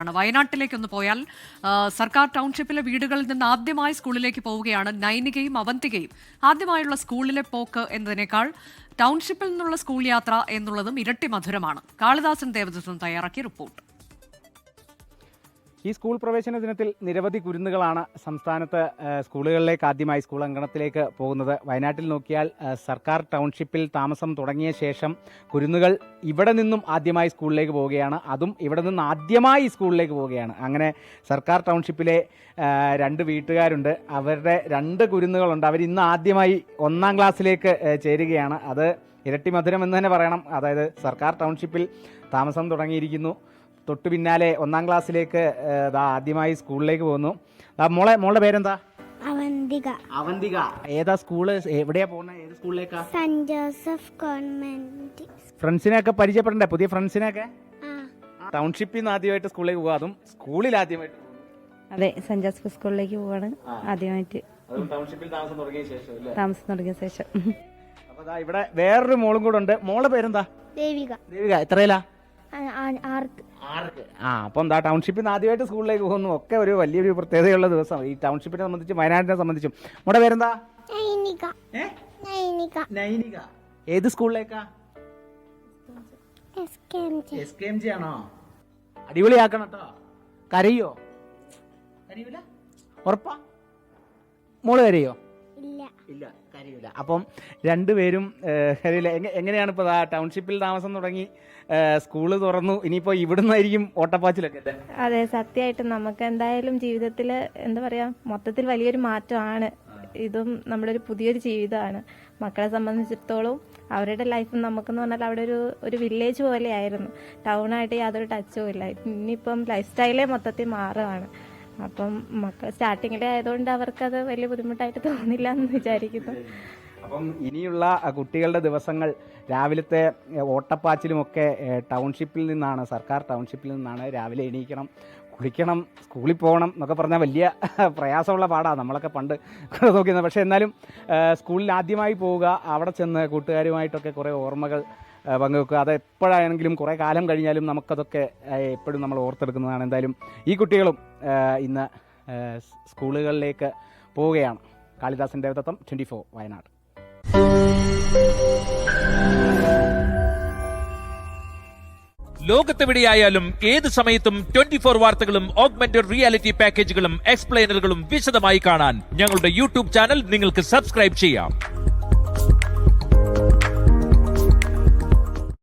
വയനാട്ടിലേക്കൊന്ന് പോയാൽ സർക്കാർ ടൗൺഷിപ്പിലെ വീടുകളിൽ നിന്ന് ആദ്യമായി സ്കൂളിലേക്ക് പോവുകയാണ് നൈനികയും അവന്തികയും. ആദ്യമായുള്ള സ്കൂളിലെ പോക്ക് എന്നതിനേക്കാൾ ടൗൺഷിപ്പിൽ നിന്നുള്ള സ്കൂൾ യാത്ര എന്നുള്ളതും ഇരട്ടി മധുരമാണ്. കാളിദാസൻ ദേവദത്തൻ തയ്യാറാക്കിയ റിപ്പോർട്ട്. ഈ സ്കൂൾ പ്രവേശന ദിനത്തിൽ നിരവധി കുരുന്നുകളാണ് സംസ്ഥാനത്ത് സ്കൂളുകളിലേക്ക് ആദ്യമായി സ്കൂൾ അങ്കണത്തിലേക്ക് പോകുന്നത്. വയനാട്ടിൽ നോക്കിയാൽ സർക്കാർ ടൗൺഷിപ്പിൽ താമസം തുടങ്ങിയ ശേഷം കുരുന്നുകൾ ഇവിടെ നിന്നും ആദ്യമായി സ്കൂളിലേക്ക് പോവുകയാണ്. അതും ഇവിടെ നിന്ന് ആദ്യമായി സ്കൂളിലേക്ക് പോവുകയാണ്. അങ്ങനെ സർക്കാർ ടൗൺഷിപ്പിലെ രണ്ട് വീട്ടുകാരുണ്ട്. അവരുടെ രണ്ട് കുരുന്നുകളുണ്ട്. അവരിന്ന് ആദ്യമായി 1-ാം ക്ലാസ്സിലേക്ക് ചേരുകയാണ്. അത് ഇരട്ടി മധുരം എന്ന് തന്നെ പറയണം. അതായത് സർക്കാർ ടൗൺഷിപ്പിൽ താമസം തുടങ്ങിയിരിക്കുന്നു. തൊട്ടു പിന്നാലെ 1-ാം ക്ലാസ്സിലേക്ക് ആദ്യമായി സ്കൂളിലേക്ക് പോകുന്നു. മോളുടെ പേരെന്താ? അവന്തിക. ഏതാ സ്കൂള്? എവിടെയാ പോകുന്നത്? ഏത് സ്കൂളിലേക്കാ? Saint Joseph government. ഫ്രണ്ട്സിനെയൊക്കെ പരിചയപ്പെടണ്ടേ? പുതിയ ഫ്രണ്ട്സിനെയൊക്കെ? ടൗൺഷിപ്പിൽ നിന്ന് ആദ്യമായിട്ട് സ്കൂളിലേക്ക് പോകുക, അതും സ്കൂളിൽ ആദ്യമായിട്ട്? അതെ, സെന്റ് ജോസഫ് സ്കൂളിലേക്ക് പോവാണ് ആദ്യമായിട്ട്. ടൗൺഷിപ്പിൽ താമസം തുടങ്ങിയ ശേഷം. അപ്പൊ ഇവിടെ വേറൊരു മോളും കൂടെ ഉണ്ട്. മോളുടെ പേരെന്താ? ദേവിക. എത്രയിലാ? 6ക്ക്. അപ്പം ടൗൺഷിപ്പിൽ നിന്ന് ആദ്യമായിട്ട് സ്കൂളിലേക്ക് പോകുന്നു. ഒക്കെ ഒരു വലിയൊരു പ്രത്യേകതയുള്ള ദിവസം ഈ ടൗൺഷിപ്പിനെ സംബന്ധിച്ചും വയനാടിനെ സംബന്ധിച്ചും. മോടെ പേരെന്താ? നൈനിക. ഏത് സ്കൂളിലേക്കാ? SKMG ആണോ? അടിപൊളിയാക്കണം കേട്ടോ. കരയോ? കരയൂല? ഉറപ്പാ? മോള് കരയോ? ഇല്ല, കരയൂല. അപ്പം രണ്ടുപേരും കരയില്ല. എങ്ങനെയാണ് ഇപ്പൊ ടൗൺഷിപ്പിൽ താമസം തുടങ്ങി, സ്കൂള് തുറന്നു, ഇനിയിപ്പോ ഇവിടുന്നായിരിക്കും ഓട്ടപ്പാച്ചിലൊക്കെ? അതെ, സത്യമായിട്ടും നമുക്ക് എന്തായാലും ജീവിതത്തിൽ എന്താ പറയാ, മൊത്തത്തിൽ വലിയൊരു മാറ്റമാണ്. ഇതും നമ്മുടെ ഒരു പുതിയൊരു ജീവിതമാണ്. മക്കളെ സംബന്ധിച്ചിടത്തോളം അവരുടെ ലൈഫ് നമുക്കെന്ന് പറഞ്ഞാൽ അവിടെ ഒരു വില്ലേജ് പോലെ ആയിരുന്നു. ടൗണായിട്ട് യാതൊരു ടച്ചും ഇല്ല. ഇനിയിപ്പം ലൈഫ് സ്റ്റൈലേ മൊത്തത്തിൽ മാറുകയാണ്. അപ്പം മക്കൾ സ്റ്റാർട്ടിങ്ങിലെ ആയതുകൊണ്ട് അവർക്കത് വലിയ ബുദ്ധിമുട്ടായിട്ട് തോന്നില്ല എന്ന് വിചാരിക്കുന്നു. അപ്പം ഇനിയുള്ള കുട്ടികളുടെ ദിവസങ്ങൾ രാവിലത്തെ ഓട്ടപ്പാച്ചിലുമൊക്കെ ടൗൺഷിപ്പിൽ നിന്നാണ്, സർക്കാർ ടൗൺഷിപ്പിൽ നിന്നാണ്. രാവിലെ എണീക്കണം, കുളിക്കണം, സ്കൂളിൽ പോകണം എന്നൊക്കെ പറഞ്ഞാൽ വലിയ പ്രയാസമുള്ള പാടാണ്. നമ്മളൊക്കെ പണ്ട് നോക്കിയിരുന്നത്. പക്ഷേ എന്നാലും സ്കൂളിൽ ആദ്യമായി പോവുക, അവിടെ ചെന്ന് കൂട്ടുകാരുമായിട്ടൊക്കെ കുറേ ഓർമ്മകൾ പങ്കുവെക്കുക. അത് എപ്പോഴാണെങ്കിലും കുറേ കാലം കഴിഞ്ഞാലും നമുക്കതൊക്കെ എപ്പോഴും നമ്മൾ ഓർത്തെടുക്കുന്നതാണ്. എന്തായാലും ഈ കുട്ടികളും ഇന്ന് സ്കൂളുകളിലേക്ക് പോവുകയാണ്. കാളിദാസൻ ദേവദത്തം, 24 വയനാട്. ലോകത്തെവിടെയായാലും ഏത് സമയത്തും 24 വാർത്തകളും ഓഗ്മെന്റഡ് റിയാലിറ്റി പാക്കേജുകളും എക്സ്പ്ലെയിനറുകളും വിശദമായി കാണാൻ ഞങ്ങളുടെ യൂട്യൂബ് ചാനൽ നിങ്ങൾക്ക് സബ്സ്ക്രൈബ് ചെയ്യാം.